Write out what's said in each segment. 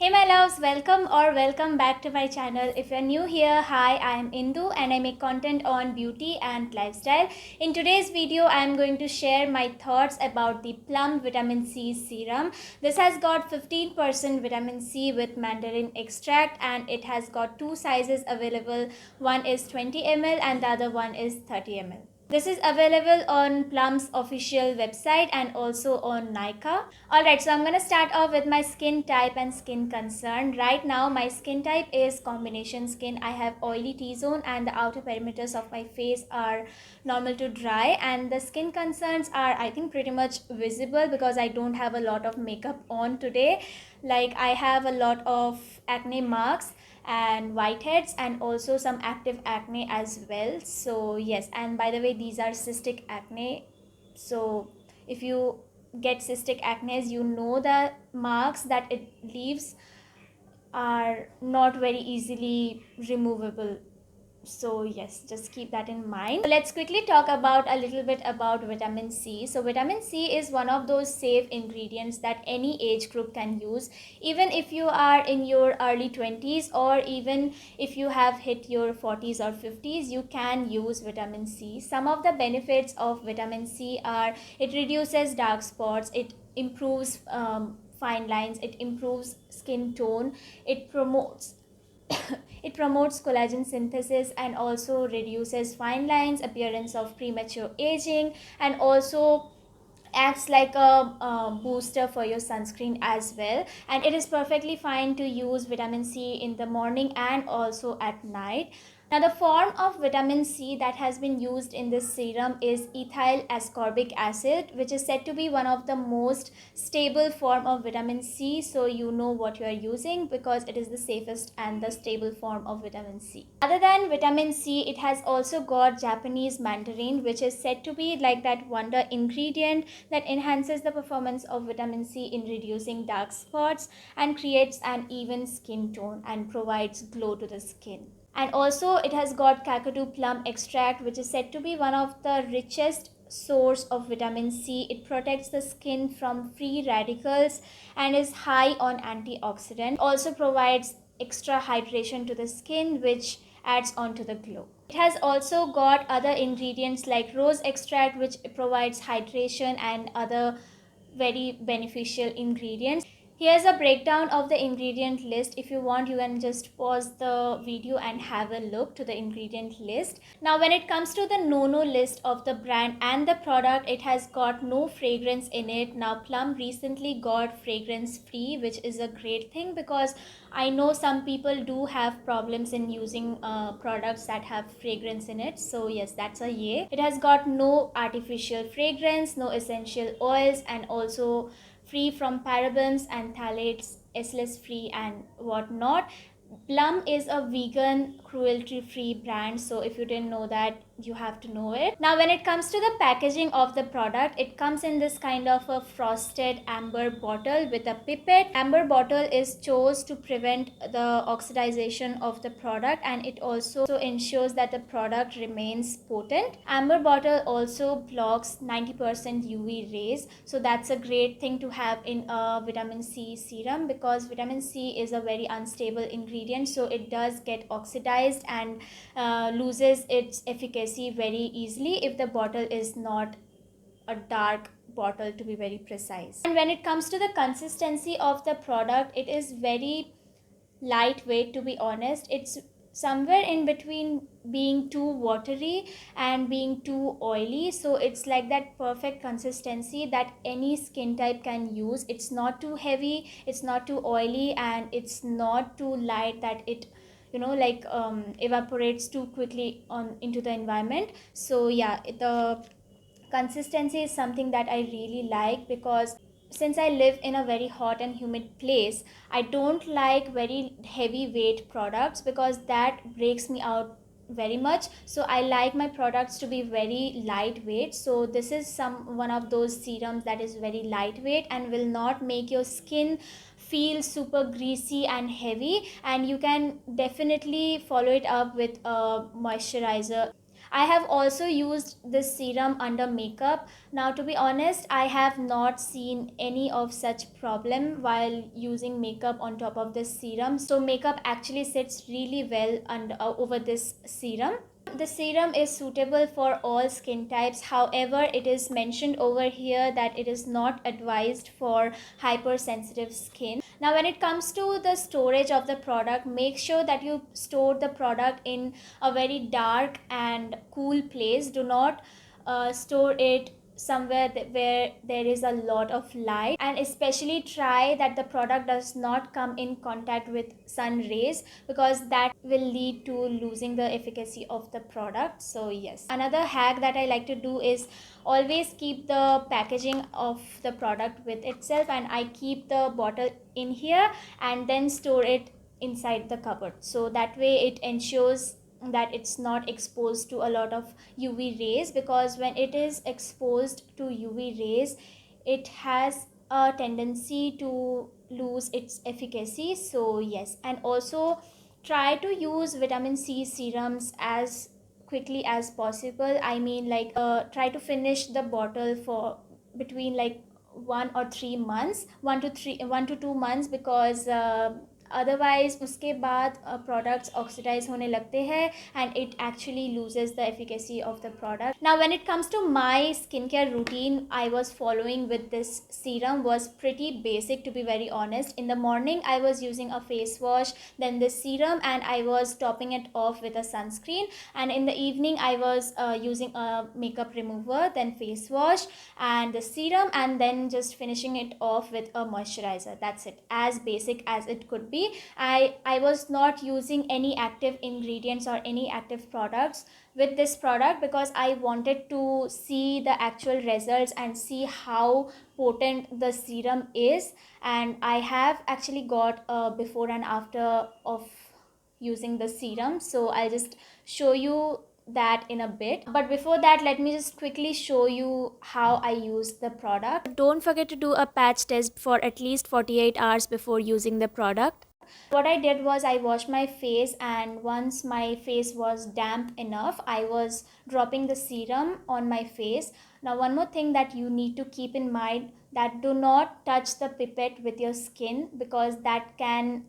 Hey my loves, welcome back to my channel. If you're new here, hi, I am Indu and I make content on beauty and lifestyle. In today's video, I am going to share my thoughts about the Plum Vitamin C Serum. This has got 15% vitamin C with mandarin extract and it has got two sizes available. One is 20 ml and the other one is 30 ml. This is available on Plum's official website and also on Nykaa. Alright, so I'm going to start off with my skin type and skin concern. Right now, my skin type is combination skin. I have oily T-zone and the outer perimeters of my face are normal to dry. And the skin concerns are, I think, pretty much visible because I don't have a lot of makeup on today. Like, I have a lot of acne marks and whiteheads and also some active acne as well. So yes, and by the way, these are cystic acne. So if you get cystic acne, you know the marks that it leaves are not very easily removable. So yes, just keep that in mind. So let's quickly talk about a little bit about vitamin C. So vitamin C is one of those safe ingredients that any age group can use. Even if you are in your early 20s or even if you have hit your 40s or 50s, you can use vitamin C. Some of the benefits of vitamin C are it reduces dark spots, it improves fine lines, it improves skin tone, it promotes it promotes collagen synthesis and also reduces fine lines, appearance of premature aging, and also acts like a booster for your sunscreen as well. And it is perfectly fine to use vitamin C in the morning and also at night. Now, the form of vitamin C that has been used in this serum is ethyl ascorbic acid, which is said to be one of the most stable form of vitamin C. So you know what you are using because it is the safest and the stable form of vitamin C. Other than vitamin C, it has also got Japanese mandarin, which is said to be like that wonder ingredient that enhances the performance of vitamin C in reducing dark spots and creates an even skin tone and provides glow to the skin. And also it has got kakadu plum extract, which is said to be one of the richest source of vitamin C. It protects the skin from free radicals and is high on antioxidant. Also provides extra hydration to the skin, which adds on to the glow. It has also got other ingredients like rose extract, which provides hydration and other very beneficial ingredients. Here's a breakdown of the ingredient list. If you want, you can just pause the video and have a look to the ingredient list. Now, when it comes to the no-no list of the brand and the product, it has got no fragrance in it. Now, Plum recently got fragrance free, which is a great thing because I know some people do have problems in using products that have fragrance in it. So yes, that's a yay. It has got no artificial fragrance, no essential oils, and also free from parabens and phthalates, SLS free and whatnot. Plum is a vegan, cruelty free brand, so if you didn't know that, you have to know it. Now, when it comes to the packaging of the product, it comes in this kind of a frosted amber bottle with a pipette. Amber bottle is chose to prevent the oxidization of the product and it also ensures that the product remains potent. Amber bottle also blocks 90% UV rays, so that's a great thing to have in a vitamin C serum because vitamin C is a very unstable ingredient, so it does get oxidized and loses its efficacy very easily if the bottle is not a dark bottle, to be very precise. And when it comes to the consistency of the product, it is very lightweight, to be honest. It's somewhere in between being too watery and being too oily, so it's like that perfect consistency that any skin type can use. It's not too heavy, it's not too oily, and it's not too light that it evaporates too quickly on into the environment. So yeah, the consistency is something that I really like because since I live in a very hot and humid place, I don't like very heavy weight products because that breaks me out very much. So I like my products to be very lightweight. So this is one of those serums that is very lightweight and will not make your skin feel super greasy and heavy, and you can definitely follow it up with a moisturizer. I have also used this serum under makeup. Now, to be honest, I have not seen any of such problem while using makeup on top of this serum. So makeup actually sits really well over this serum. The serum is suitable for all skin types. However, it is mentioned over here that it is not advised for hypersensitive skin. Now, when it comes to the storage of the product, make sure that you store the product in a very dark and cool place. Do not store it somewhere where there is a lot of light, and especially try that the product does not come in contact with sun rays, because that will lead to losing the efficacy of the product. So yes, another hack that I like to do is always keep the packaging of the product with itself, and I keep the bottle in here and then store it inside the cupboard, so that way it ensures that it's not exposed to a lot of UV rays, because when it is exposed to UV rays, it has a tendency to lose its efficacy. So yes, and also try to use vitamin C serums as quickly as possible. I mean, like, try to finish the bottle for between like 1 or 3 months, 1 to 2 months, because otherwise उसके बाद products oxidize होने लगते हैं and it actually loses the efficacy of the product. Now, when it comes to my skincare routine I was following with this serum was pretty basic, to be very honest. In the morning I was using a face wash, then this serum, and I was topping it off with a sunscreen, and in the evening I was using a makeup remover, then face wash and the serum, and then just finishing it off with a moisturizer. That's it, as basic as it could be. I was not using any active ingredients or any active products with this product, because I wanted to see the actual results and see how potent the serum is. And I have actually got a before and after of using the serum, so I'll just show you that in a bit. But before that, let me just quickly show you how I use the product. Don't forget to do a patch test for at least 48 hours before using the product. What I did was I washed my face, and once my face was damp enough, I was dropping the serum on my face. Now, one more thing that you need to keep in mind, that do not touch the pipette with your skin, because that can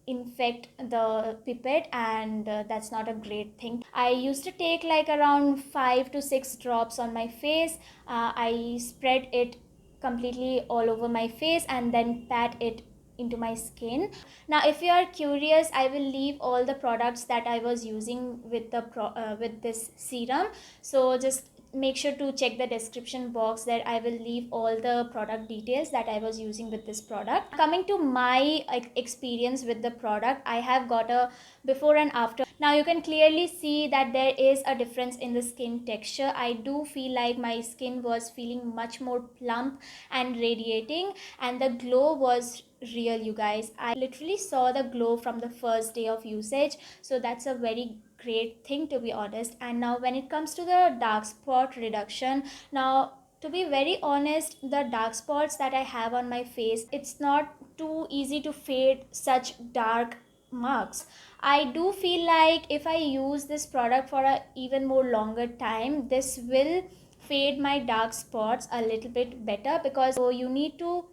infect the pipette, and that's not a great thing. I used to take like around 5 to 6 drops on my face. I spread it completely all over my face and then pat it into my skin. Now, if you are curious, I will leave all the products that I was using with the with this serum, so just make sure to check the description box, that I will leave all the product details that I was using with this product. Coming to my experience with the product, I have got a before and after. Now you can clearly see that there is a difference in the skin texture. I do feel like my skin was feeling much more plump and radiating, and the glow was real, you guys. I literally saw the glow from the first day of usage, so that's a very great thing, to be honest. And now when it comes to the dark spot reduction, now to be very honest, the dark spots that I have on my face, it's not too easy to fade such dark marks. I do feel like if I use this product for a even more longer time, this will fade my dark spots a little bit better, because so you need to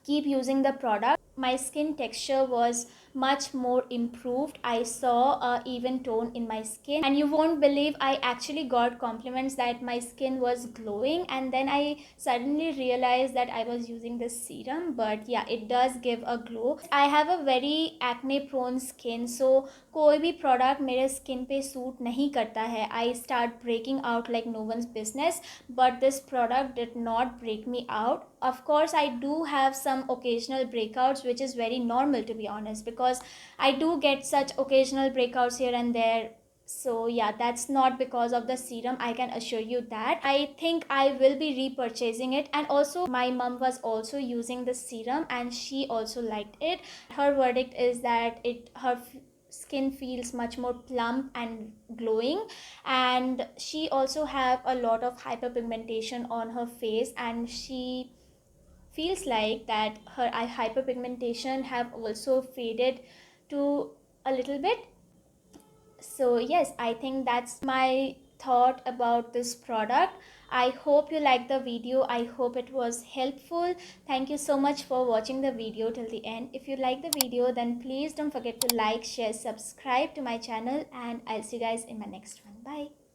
keep using the product. My skin texture was much more improved. I saw a even tone in my skin, and you won't believe, I actually got compliments that my skin was glowing, and then I suddenly realized that I was using this serum. But yeah, it does give a glow. I have a very acne prone skin, so कोई भी product मेरे skin पे suit नहीं करता है. I start breaking out like no one's business, but this product did not break me out. Of course, I do have some occasional breakouts, which is very normal, to be honest, because I do get such occasional breakouts here and there. So yeah, that's not because of the serum, I can assure you that. I think I will be repurchasing it. And also my mom was also using the serum and she also liked it. Her verdict is that her skin feels much more plump and glowing, and she also have a lot of hyperpigmentation on her face, and she feels like that her hyperpigmentation have also faded to a little bit. So yes, I think that's my thought about this product. I hope you liked the video. I hope it was helpful. Thank you so much for watching the video till the end. If you like the video, then please don't forget to like, share, subscribe to my channel, and I'll see you guys in my next one. Bye.